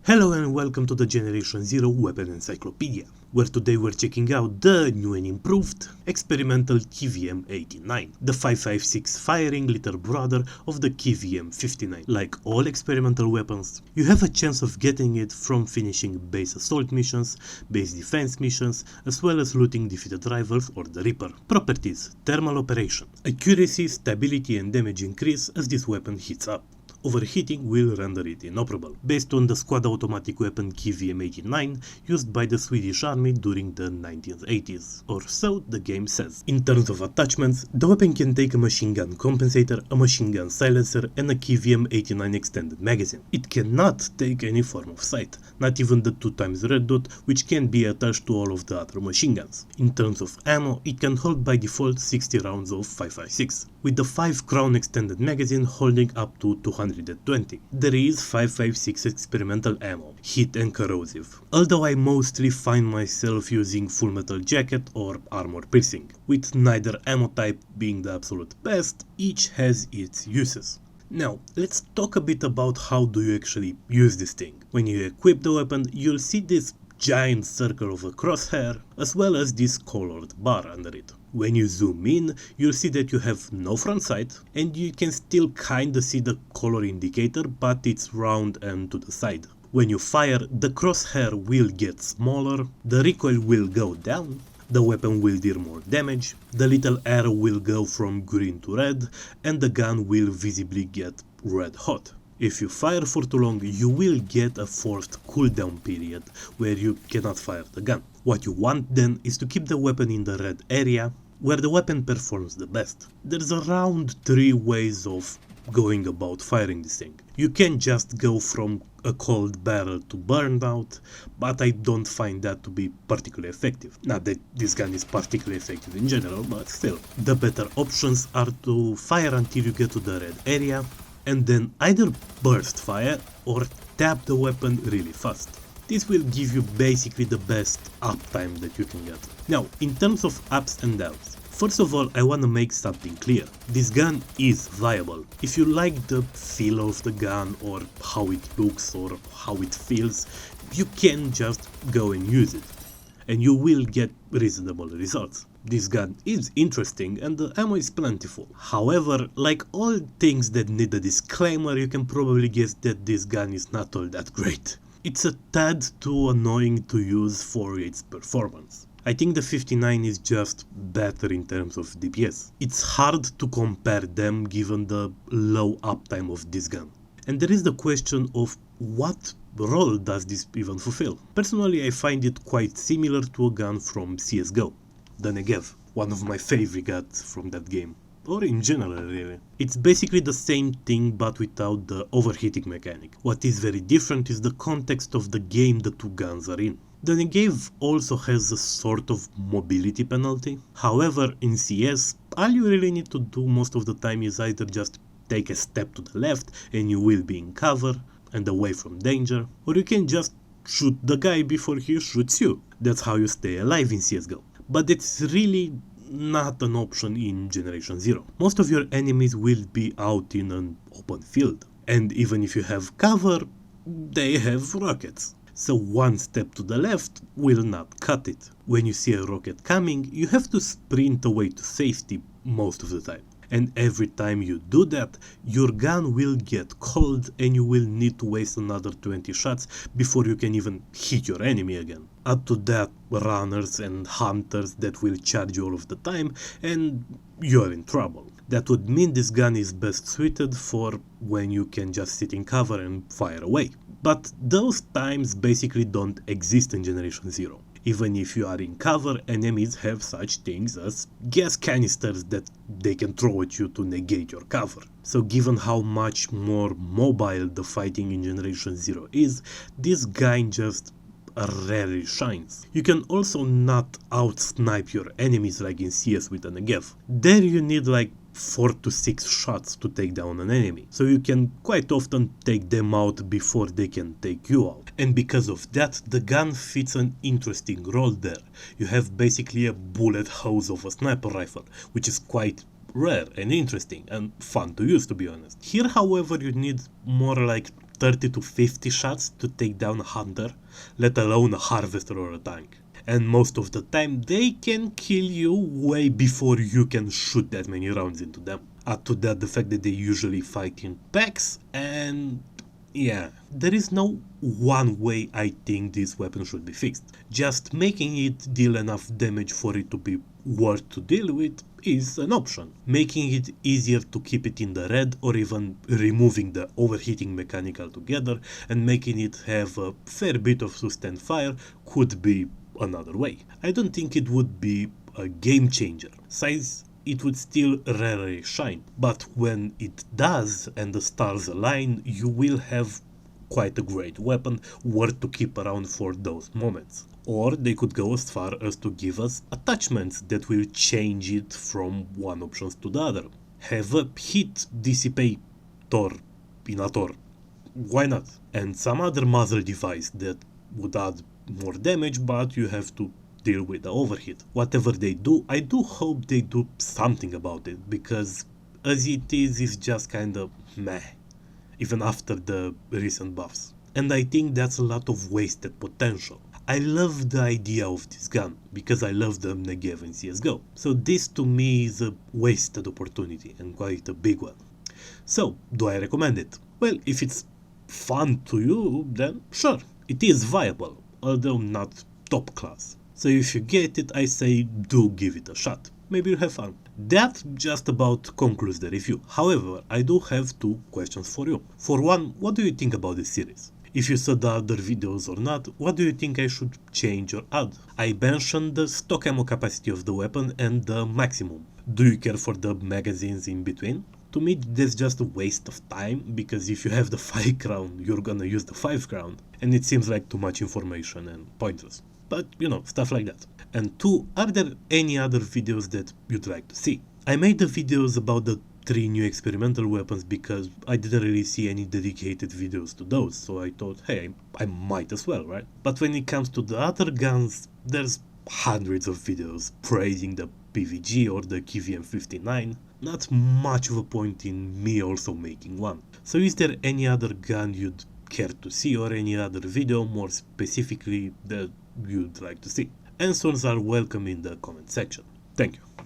Hello and welcome to the Generation Zero Weapon Encyclopedia, where today we're checking out the new and improved experimental KVM-89, the 5.56 firing little brother of the KVM-59. Like all experimental weapons, you have a chance of getting it from finishing base assault missions, base defense missions, as well as looting defeated rivals or the Reaper. Properties: thermal operation, accuracy, stability and damage increase as this weapon heats up. Overheating will render it inoperable, based on the squad automatic weapon KVM-89 used by the Swedish army during the 1980s, or so the game says. In terms of attachments, the weapon can take a machine gun compensator, a machine gun silencer and a KVM-89 extended magazine. It cannot take any form of sight, not even the 2x red dot, which can be attached to all of the other machine guns. In terms of ammo, it can hold by default 60 rounds of 5.56, with the 5 Crown extended magazine holding up to 220. There is 5.56 experimental ammo, heat and corrosive, although I mostly find myself using full metal jacket or armor piercing, with neither ammo type being the absolute best. Each has its uses. Now, let's talk a bit about how do you actually use this thing. When you equip the weapon, you'll see this giant circle of a crosshair, as well as this colored bar under it. When you zoom in, you'll see that you have no front sight, and you can still kinda see the color indicator, but it's round and to the side. When you fire, the crosshair will get smaller, the recoil will go down, the weapon will deal more damage, the little arrow will go from green to red, and the gun will visibly get red hot. If you fire for too long, you will get a forced cooldown period where you cannot fire the gun. What you want then is to keep the weapon in the red area, where the weapon performs the best. There's around 3 ways of going about firing this thing. You can just go from a cold barrel to burned out, but I don't find that to be particularly effective. Not that this gun is particularly effective in general, but still. The better options are to fire until you get to the red area, and then either burst fire or tap the weapon really fast. This will give you basically the best uptime that you can get. Now, in terms of ups and downs, first of all, I want to make something clear. This gun is viable. If you like the feel of the gun or how it looks or how it feels, you can just go and use it, and you will get reasonable results. This gun is interesting and the ammo is plentiful. However, like all things that need a disclaimer, you can probably guess that this gun is not all that great. It's a tad too annoying to use for its performance. I think the 59 is just better in terms of DPS. It's hard to compare them given the low uptime of this gun. And there is the question of what role does this even fulfill? Personally, I find it quite similar to a gun from CSGO, the Negev, one of my favorite guns from that game. Or in general, really. It's basically the same thing but without the overheating mechanic. What is very different is the context of the game the two guns are in. The Negev also has a sort of mobility penalty. However, in CS, all you really need to do most of the time is either just take a step to the left and you will be in cover and away from danger, or you can just shoot the guy before he shoots you. That's how you stay alive in CSGO. But it's really not an option in Generation Zero. Most of your enemies will be out in an open field, and even if you have cover, they have rockets. So one step to the left will not cut it. When you see a rocket coming, you have to sprint away to safety most of the time. And every time you do that, your gun will get cold and you will need to waste another 20 shots before you can even hit your enemy again. Add to that runners and hunters that will charge you all of the time, and you're in trouble. That would mean this gun is best suited for when you can just sit in cover and fire away. But those times basically don't exist in Generation Zero. Even if you are in cover, enemies have such things as gas canisters that they can throw at you to negate your cover. So given how much more mobile the fighting in Generation Zero is, this guy just rarely shines. You can also not out-snipe your enemies like in CS with a Negev. There you need like 4 to 6 shots to take down an enemy, so you can quite often take them out before they can take you out. And because of that, the gun fits an interesting role there. You have basically a bullet hose of a sniper rifle, which is quite rare and interesting and fun to use, to be honest. Here, however, you need more like 30 to 50 shots to take down a hunter, let alone a harvester or a tank. And most of the time they can kill you way before you can shoot that many rounds into them. Add to that the fact that they usually fight in packs, and yeah, there is no one way I think this weapon should be fixed. Just making it deal enough damage for it to be worth to deal with is an option. Making it easier to keep it in the red, or even removing the overheating mechanic altogether and making it have a fair bit of sustained fire could be another way. I don't think it would be a game changer. Size, it would still rarely shine, but when it does and the stars align, you will have quite a great weapon worth to keep around for those moments. Or they could go as far as to give us attachments that will change it from one option to the other. Have a heat dissipator in a Thor. Why not? And some other muzzle device that would add more damage, but you have to deal with the overheat. Whatever they do, I do hope they do something about it, because as it is, it's just kinda meh, even after the recent buffs. And I think that's a lot of wasted potential. I love the idea of this gun, because I love the Negev in CSGO. So this to me is a wasted opportunity, and quite a big one. So, do I recommend it? Well, if it's fun to you, then sure, it is viable, although not top class. So if you get it, I say do give it a shot. Maybe you'll have fun. That just about concludes the review. However, I do have two questions for you. For one, what do you think about this series? If you saw the other videos or not, what do you think I should change or add? I mentioned the stock ammo capacity of the weapon and the maximum. Do you care for the magazines in between? To me, that's just a waste of time, because if you have the 5 crown, you're gonna use the 5 crown, and it seems like too much information and pointless. But, you know, stuff like that. And two, are there any other videos that you'd like to see? I made the videos about the 3 new experimental weapons because I didn't really see any dedicated videos to those, so I thought, hey, I might as well, right? But when it comes to the other guns, there's hundreds of videos praising the PVG or the KVM 59. Not much of a point in me also making one. So is there any other gun you'd care to see, or any other video more specifically that you'd like to see? Answers are welcome in the comment section. Thank you.